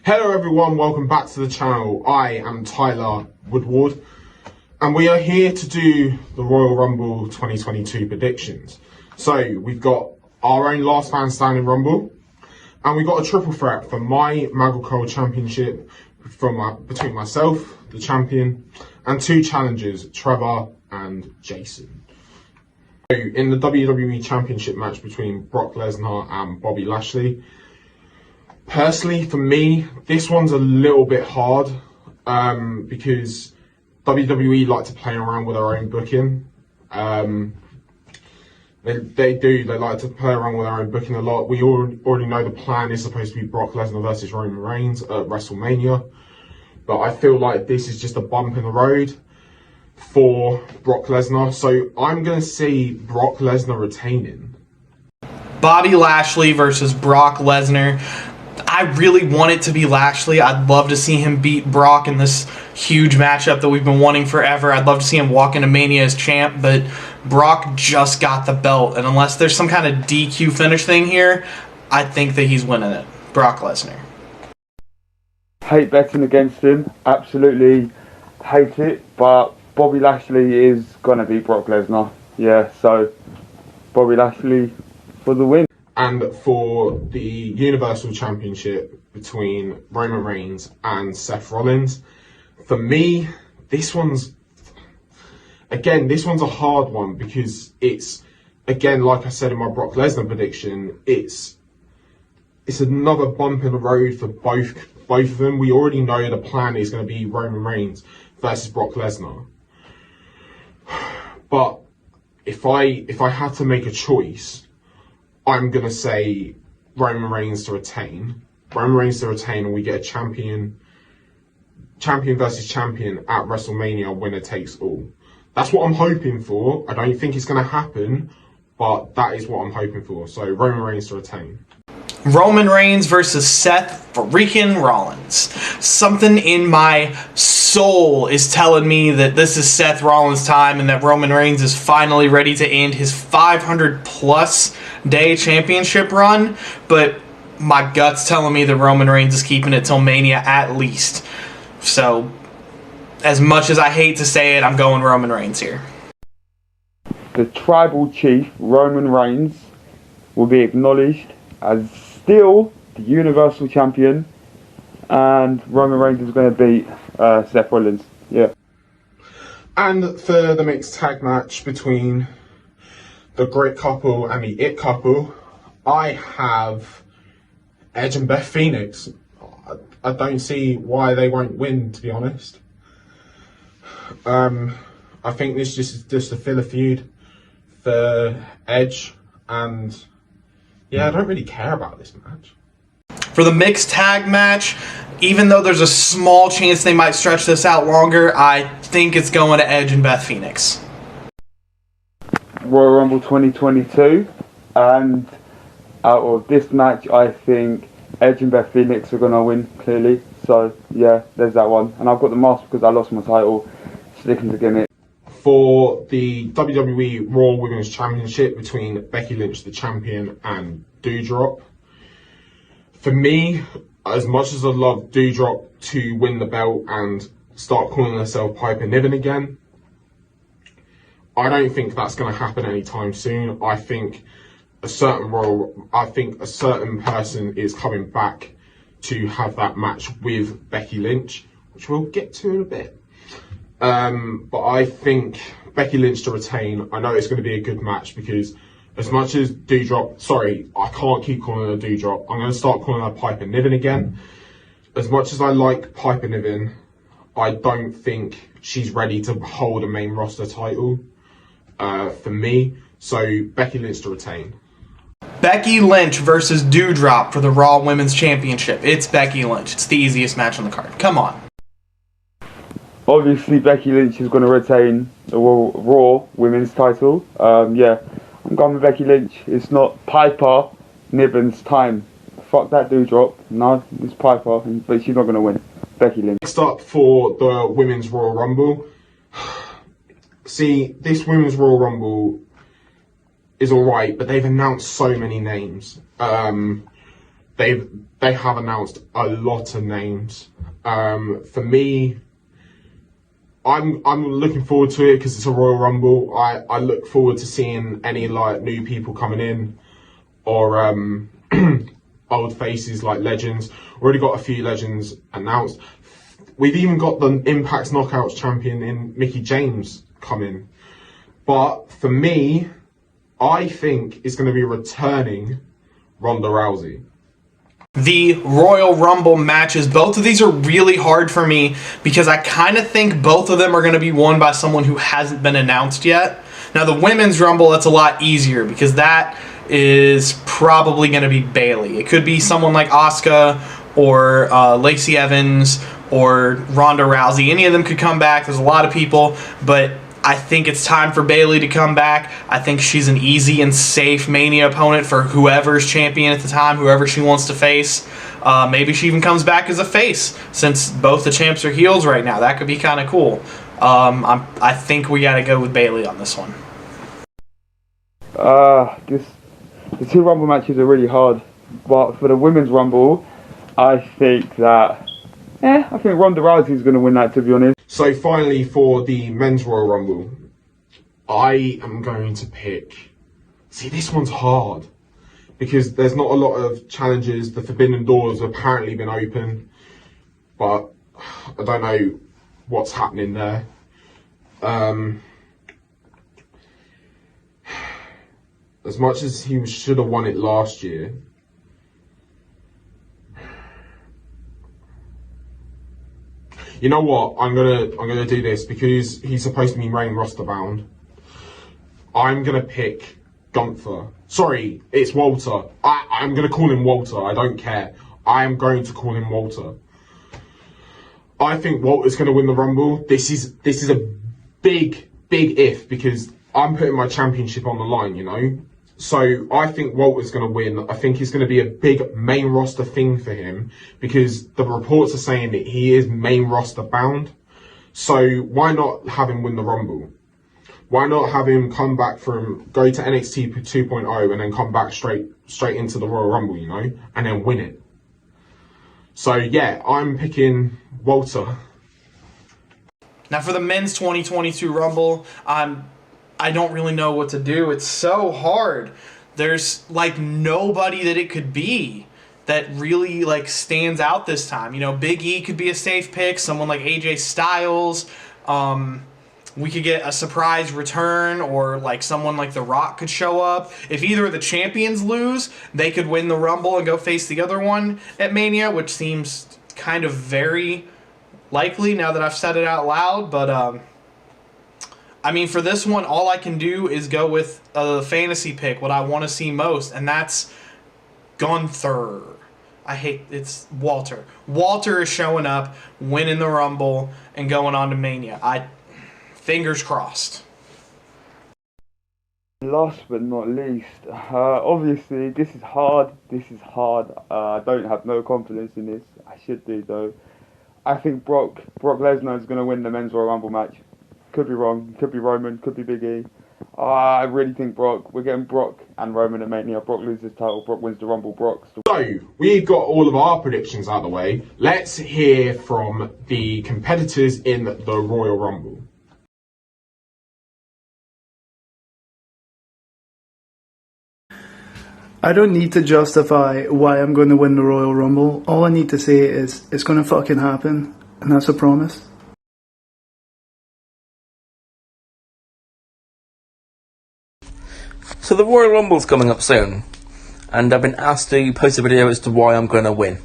Hello everyone, welcome back to the channel. I am Tyler Woodward and we are here to do the Royal Rumble 2022 predictions. So we've got our own last man standing Rumble and we've got a triple threat for my Maggle Championship between myself, the champion, and two challengers, Trevor and Jason. So in the WWE Championship match between Brock Lesnar and Bobby Lashley, personally, for me, this one's a little bit hard because WWE like to play around with their own booking. They like to play around with their own booking a lot. We already know the plan is supposed to be Brock Lesnar versus Roman Reigns at WrestleMania. But I feel like this is just a bump in the road for Brock Lesnar. So I'm going to see Brock Lesnar retaining. Bobby Lashley versus Brock Lesnar. I really want it to be Lashley. I'd love to see him beat Brock in this huge matchup that we've been wanting forever. I'd love to see him walk into Mania as champ, but Brock just got the belt. And unless there's some kind of DQ finish thing here, I think that he's winning it. Brock Lesnar. Hate betting against him. Absolutely hate it. But Bobby Lashley is going to beat Brock Lesnar. Yeah, so Bobby Lashley for the win. And for the Universal Championship between Roman Reigns and Seth Rollins, for me, this one's a hard one because it's, again, like I said in my Brock Lesnar prediction, it's another bump in the road for both of them. We already know the plan is going to be Roman Reigns versus Brock Lesnar. But if I had to make a choice, I'm going to say Roman Reigns to retain. Roman Reigns to retain, and we get a champion versus champion at WrestleMania, winner takes all. That's what I'm hoping for. I don't think it's going to happen, but that is what I'm hoping for. So Roman Reigns to retain. Roman Reigns versus Seth freaking Rollins. Something in my soul is telling me that this is Seth Rollins' time and that Roman Reigns is finally ready to end his 500-plus day championship run, but my gut's telling me that Roman Reigns is keeping it till Mania at least. So, as much as I hate to say it, I'm going Roman Reigns here. The tribal chief, Roman Reigns, will be acknowledged as still the Universal Champion, and Roman Reigns is going to beat Seth Rollins. Yeah. And for the mixed tag match between the Great Couple and the It Couple, I have Edge and Beth Phoenix. I don't see why they won't win, to be honest. I think this is just a filler feud for Edge, and yeah, I don't really care about this match. For the mixed tag match, even though there's a small chance they might stretch this out longer, I think it's going to Edge and Beth Phoenix. Royal Rumble 2022, and out of this match, I think Edge and Beth Phoenix are going to win, clearly. So, yeah, there's that one. And I've got the mask because I lost my title, sticking to gimmick. For the WWE Raw Women's Championship between Becky Lynch, the champion, and Dewdrop, for me, as much as I love Dewdrop to win the belt and start calling herself Piper Niven again, I don't think that's going to happen anytime soon. I think a certain person is coming back to have that match with Becky Lynch, which we'll get to in a bit. But I think Becky Lynch to retain. I know it's going to be a good match because as much as Dewdrop, sorry, I can't keep calling her Dewdrop. I'm going to start calling her Piper Niven again. As much as I like Piper Niven, I don't think she's ready to hold a main roster title for me. So Becky Lynch to retain. Becky Lynch versus Dewdrop for the Raw Women's Championship. It's Becky Lynch. It's the easiest match on the card. Come on. Obviously, Becky Lynch is going to retain the Raw Women's title. Yeah, I'm going with Becky Lynch. It's not Piper Niven's time. Fuck that Dewdrop. No, it's Piper, but she's not going to win. Becky Lynch. Next up for the Women's Royal Rumble. See, this Women's Royal Rumble is alright, but they've announced so many names. they have announced a lot of names. For me, I'm looking forward to it because it's a Royal Rumble. I look forward to seeing any like new people coming in, or old faces like legends. Already got a few legends announced. We've even got the Impact Knockouts champion in Mickie James coming. But for me, I think it's going to be returning Ronda Rousey. The Royal Rumble matches, both of these are really hard for me because I kind of think both of them are going to be won by someone who hasn't been announced yet. Now, the Women's Rumble, that's a lot easier because that is probably going to be Bayley. It could be someone like Asuka or Lacey Evans or Ronda Rousey. Any of them could come back. There's a lot of people, but I think it's time for Bayley to come back. I think she's an easy and safe Mania opponent for whoever's champion at the time, whoever she wants to face. Maybe she even comes back as a face, since both the champs are heels right now. That could be kind of cool. I think we got to go with Bayley on this one. The two Rumble matches are really hard, but for the Women's Rumble, I think Ronda Rousey is going to win that, to be honest. So finally, for the Men's Royal Rumble, I am going to pick... See, this one's hard because there's not a lot of challenges. The Forbidden Doors have apparently been open, but I don't know what's happening there. As much as he should have won it last year, you know what? I'm gonna do this because he's supposed to be main roster bound. I'm gonna pick Gunther. Sorry, it's Walter. I'm gonna call him Walter. I don't care. I am going to call him Walter. I think Walter's gonna win the Rumble. This is a big if because I'm putting my championship on the line, you know. So I think Walter's going to win. I think it's going to be a big main roster thing for him because the reports are saying that he is main roster bound. So why not have him win the Rumble? Why not have him go to NXT 2.0 and then come back straight into the Royal Rumble, you know, and then win it. So yeah, I'm picking Walter. Now for the Men's 2022 Rumble, I don't really know what to do. It's so hard. There's like nobody that it could be that really like stands out this time. You know, Big E could be a safe pick. Someone like AJ Styles. We could get a surprise return, or like someone like The Rock could show up. If either of the champions lose, they could win the Rumble and go face the other one at Mania, which seems kind of very likely now that I've said it out loud. But I mean, for this one, all I can do is go with a fantasy pick, what I want to see most, and that's Gunther. It's Walter. Walter is showing up, winning the Rumble, and going on to Mania. Fingers crossed. Last but not least, obviously, this is hard. I don't have no confidence in this. I should do, though. I think Brock Lesnar is going to win the Men's Royal Rumble match. Could be wrong. Could be Roman. Could be Big E. I really think Brock. We're getting Brock and Roman at Mania. Brock loses his title. Brock wins the Rumble. So, we've got all of our predictions out of the way. Let's hear from the competitors in the Royal Rumble. I don't need to justify why I'm going to win the Royal Rumble. All I need to say is it's going to fucking happen. And that's a promise. So the Royal Rumble's coming up soon, and I've been asked to post a video as to why I'm going to win.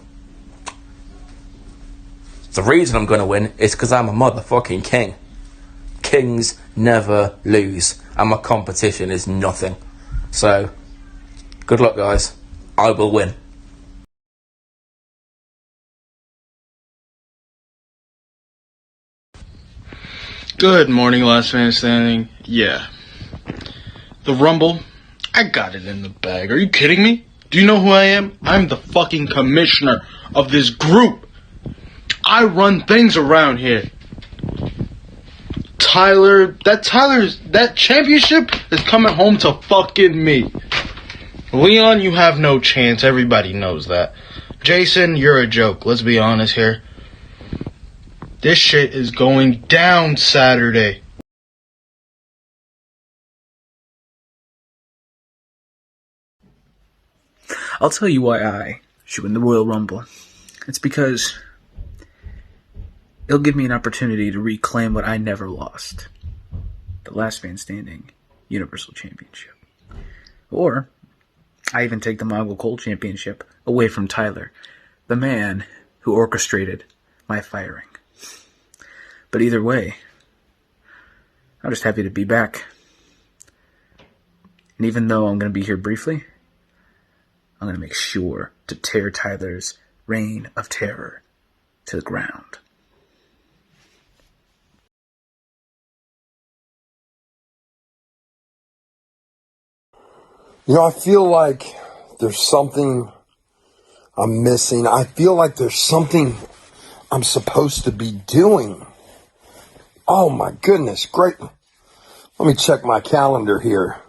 The reason I'm going to win is because I'm a motherfucking king. Kings never lose, and my competition is nothing. So, good luck, guys. I will win. Good morning, last man standing. Yeah. The Rumble, I got it in the bag. Are you kidding me? Do you know who I am? I'm the fucking commissioner of this group. I run things around here. That championship is coming home to fucking me. Leon, you have no chance. Everybody knows that. Jason, you're a joke. Let's be honest here. This shit is going down Saturday. I'll tell you why I should win the Royal Rumble. It's because it'll give me an opportunity to reclaim what I never lost. The last man standing Universal Championship. Or I even take the Mongol Cold Championship away from Tyler, the man who orchestrated my firing. But either way, I'm just happy to be back. And even though I'm going to be here briefly, I'm going to make sure to tear Tyler's reign of terror to the ground. You know, I feel like there's something I'm missing. I feel like there's something I'm supposed to be doing. Oh my goodness, great. Let me check my calendar here.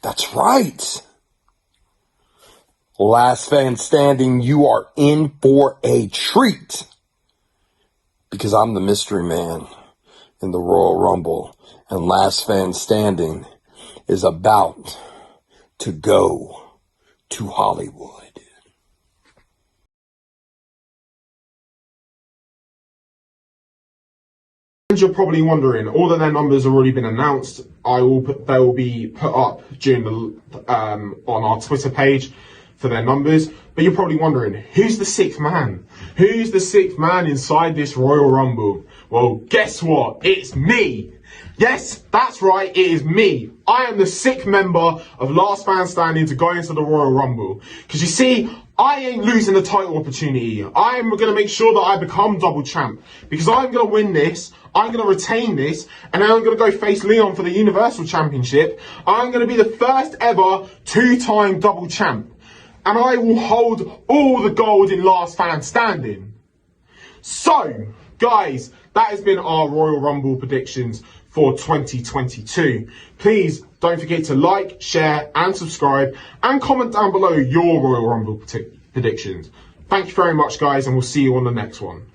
That's right. Last fan standing, you are in for a treat. Because I'm the mystery man in the Royal Rumble. And last fan standing is about to go to Hollywood. And you're probably wondering, all of their numbers have already been announced. They will be put up during the on our Twitter page for their numbers. But you're probably wondering, who's the sixth man? Who's the sixth man inside this Royal Rumble? Well, guess what? It's me. Yes, that's right, it is me. I am the sixth member of Last Man Standing to go into the Royal Rumble. Because you see, I ain't losing the title opportunity. I'm going to make sure that I become double champ. Because I'm going to win this, I'm going to retain this, and then I'm going to go face Leon for the Universal Championship. I'm going to be the first ever two-time double champ. And I will hold all the gold in Last Man Standing. So, guys, that has been our Royal Rumble predictions for 2022. Please don't forget to like, share and subscribe and comment down below your Royal Rumble predictions. Thank you very much, guys, and we'll see you on the next one.